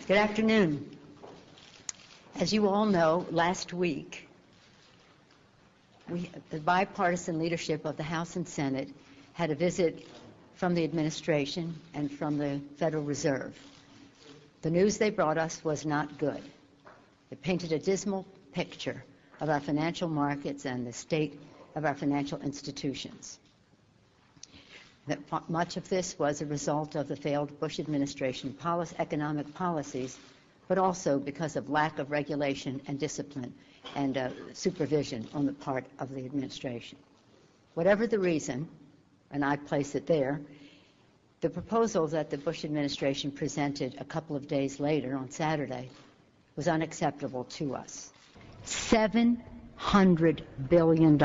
Good afternoon. As you all know, last week, the bipartisan leadership of the House and Senate had a visit from the administration and from the Federal Reserve. The news they brought us was not good. It painted a dismal picture of our financial markets and the state of our financial institutions. That much of this was a result of the failed Bush administration economic policies, but also because of lack of regulation and discipline and supervision on the part of the administration. Whatever the reason, and I place it there, the proposal that the Bush administration presented a couple of days later on Saturday was unacceptable to us. $700 billion,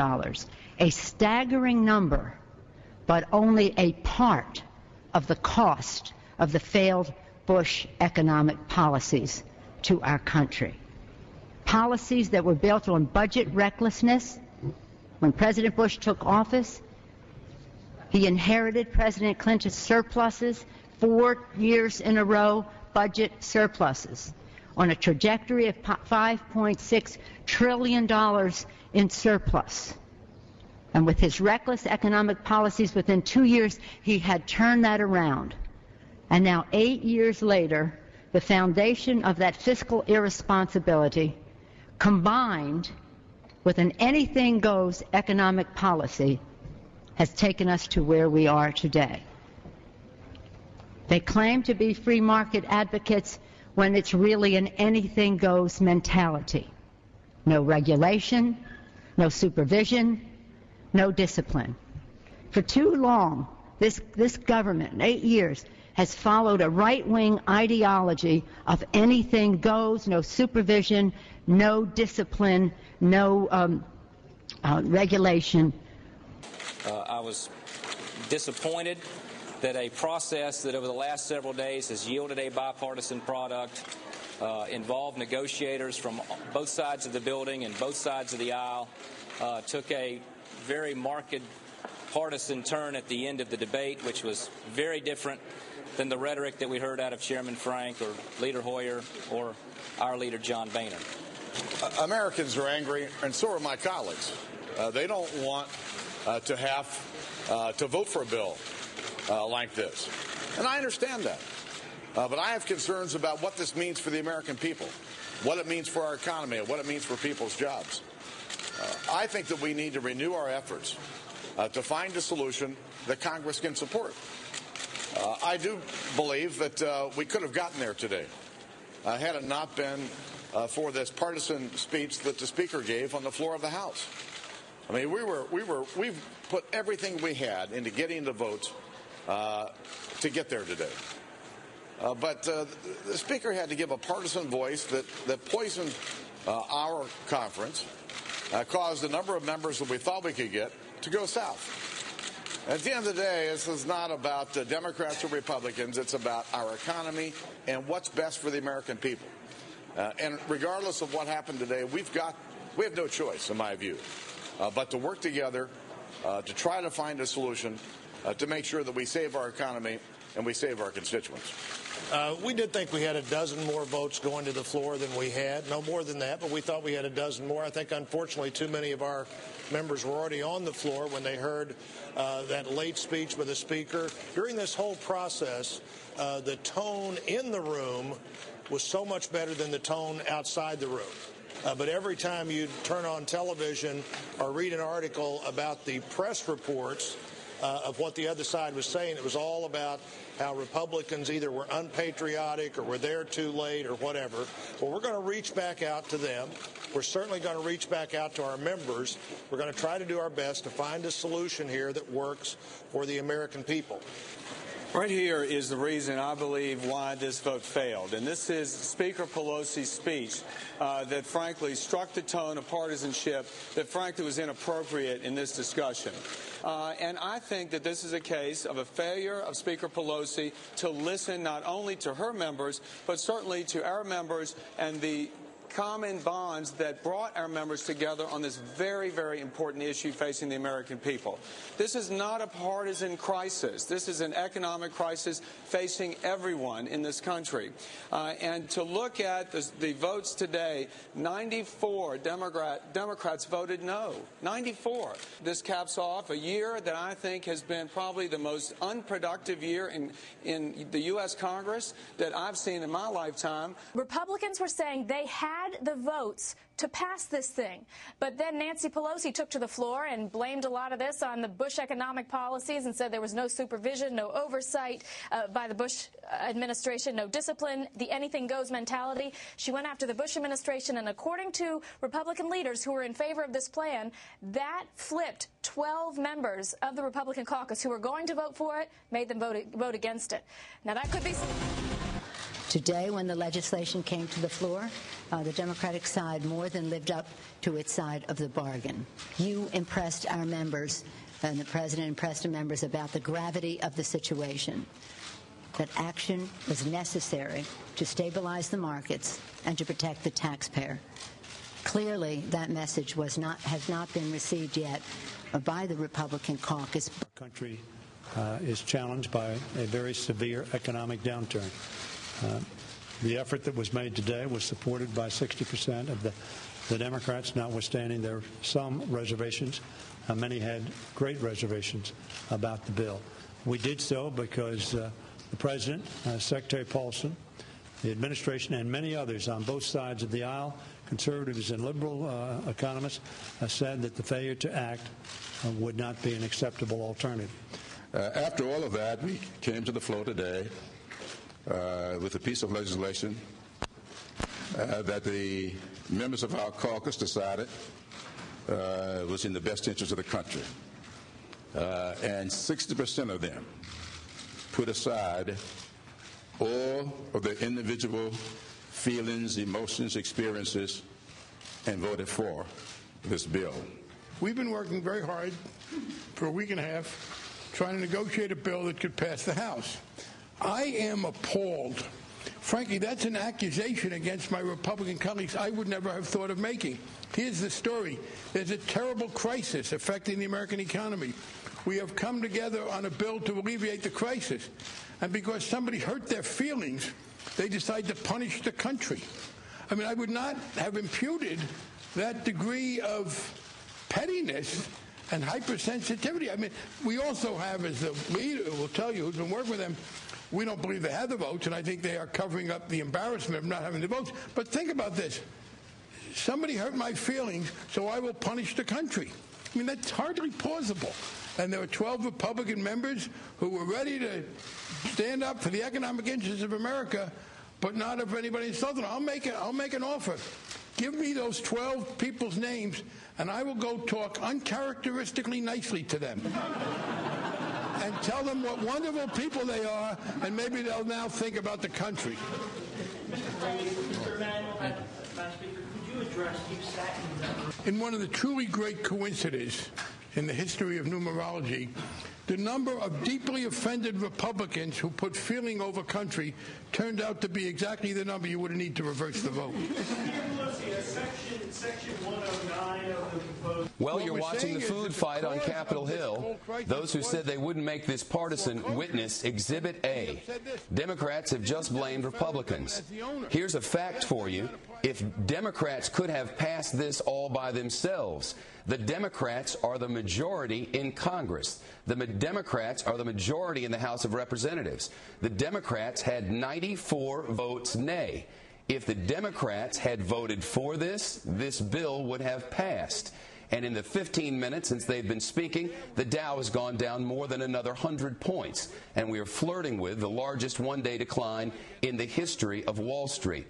a staggering number, but only a part of the cost of the failed Bush economic policies to our country. Policies that were built on budget recklessness. When President Bush took office, he inherited President Clinton's surpluses, 4 years in a row budget surpluses, on a trajectory of $5.6 trillion in surplus. And with his reckless economic policies, within 2 years, he had turned that around. And now, 8 years later, the foundation of that fiscal irresponsibility, combined with an anything-goes economic policy, has taken us to where we are today. They claim to be free market advocates when it's really an anything-goes mentality. No regulation, no supervision, no discipline. For too long, this government, 8 years, has followed a right-wing ideology of anything goes, no supervision, no discipline, no regulation. I was disappointed that a process that over the last several days has yielded a bipartisan product involved negotiators from both sides of the building and both sides of the aisle took a very marked partisan turn at the end of the debate, which was very different than the rhetoric that we heard out of Chairman Frank or Leader Hoyer or our leader John Boehner. Americans are angry, and so are my colleagues. They don't want to have to vote for a bill like this. And I understand that. But I have concerns about what this means for the American people, what it means for our economy, and what it means for people's jobs. I think that we need to renew our efforts to find a solution that Congress can support. I do believe that we could have gotten there today had it not been for this partisan speech that the Speaker gave on the floor of the House. I mean, we've put everything we had into getting the votes to get there today. But the Speaker had to give a partisan voice that poisoned our conference, caused a number of members that we thought we could get to go south. At the end of the day, this is not about Democrats or Republicans. It's about our economy and what's best for the American people. And regardless of what happened today, we have no choice, in my view, but to work together to try to find a solution to make sure that we save our economy and we save our constituents. We did think we had a dozen more votes going to the floor than we had. No more than that, but we thought we had a dozen more. I think, unfortunately, too many of our members were already on the floor when they heard that late speech by the Speaker. During this whole process, the tone in the room was so much better than the tone outside the room. But every time you turn on television or read an article about the press reports of what the other side was saying, it was all about how Republicans either were unpatriotic or were there too late or whatever. Well, we're going to reach back out to them. We're certainly going to reach back out to our members. We're going to try to do our best to find a solution here that works for the American people. Right here is the reason I believe why this vote failed. And this is Speaker Pelosi's speech that, frankly, struck the tone of partisanship that, frankly, was inappropriate in this discussion. And I think that this is a case of a failure of Speaker Pelosi to listen not only to her members, but certainly to our members and the common bonds that brought our members together on this very, very important issue facing the American people. This is not a partisan crisis. This is an economic crisis facing everyone in this country. And to look at the votes today, 94 Democrats voted no. 94. This caps off a year that I think has been probably the most unproductive year in the U.S. Congress that I've seen in my lifetime. Republicans were saying they had the votes to pass this thing. But then Nancy Pelosi took to the floor and blamed a lot of this on the Bush economic policies and said there was no supervision, no oversight by the Bush administration, no discipline, the anything goes mentality. She went after the Bush administration, and according to Republican leaders who were in favor of this plan, that flipped 12 members of the Republican caucus who were going to vote for it, made them vote against it. Now, that could be... Today, when the legislation came to the floor, the Democratic side more than lived up to its side of the bargain. You impressed our members, and the President impressed the members about the gravity of the situation, that action was necessary to stabilize the markets and to protect the taxpayer. Clearly, that message has not been received yet by the Republican caucus. Our country is challenged by a very severe economic downturn. The effort that was made today was supported by 60% of the Democrats, notwithstanding there are some reservations. Many had great reservations about the bill. We did so because the President, Secretary Paulson, the administration, and many others on both sides of the aisle, conservatives and liberal economists, said that the failure to act would not be an acceptable alternative. After all of that, we came to the floor today with a piece of legislation that the members of our caucus decided was in the best interest of the country. And 60% of them put aside all of their individual feelings, emotions, experiences, and voted for this bill. We've been working very hard for a week and a half trying to negotiate a bill that could pass the House. I am appalled. Frankly, that's an accusation against my Republican colleagues I would never have thought of making. Here's the story. There's a terrible crisis affecting the American economy. We have come together on a bill to alleviate the crisis. And because somebody hurt their feelings, they decide to punish the country. I mean, I would not have imputed that degree of pettiness and hypersensitivity. I mean, we also have, as the leader will tell you, who's been working with them, we don't believe they have the votes, and I think they are covering up the embarrassment of not having the votes. But think about this. Somebody hurt my feelings, so I will punish the country. I mean, that's hardly plausible. And there were 12 Republican members who were ready to stand up for the economic interests of America, but not of anybody insulting them. I'll make an offer. Give me those 12 people's names, and I will go talk uncharacteristically nicely to them. And tell them what wonderful people they are, and maybe they'll now think about the country. Mr. Emanuel, Madam Speaker, could you address, you've sat in one of the truly great coincidences in the history of numerology, the number of deeply offended Republicans who put feeling over country turned out to be exactly the number you would need to reverse the vote. Section 109 of the proposed... Well, you're watching the food fight on Capitol Hill. Those who said they wouldn't make this partisan witness Exhibit A. Democrats have just blamed Republicans. Here's a fact for you. If Democrats could have passed this all by themselves, the Democrats are the majority in Congress. The Democrats are the majority in the House of Representatives. The Democrats had 94 votes nay. If the Democrats had voted for this bill would have passed. And in the 15 minutes since they've been speaking, the Dow has gone down more than another 100 points. And we are flirting with the largest one-day decline in the history of Wall Street.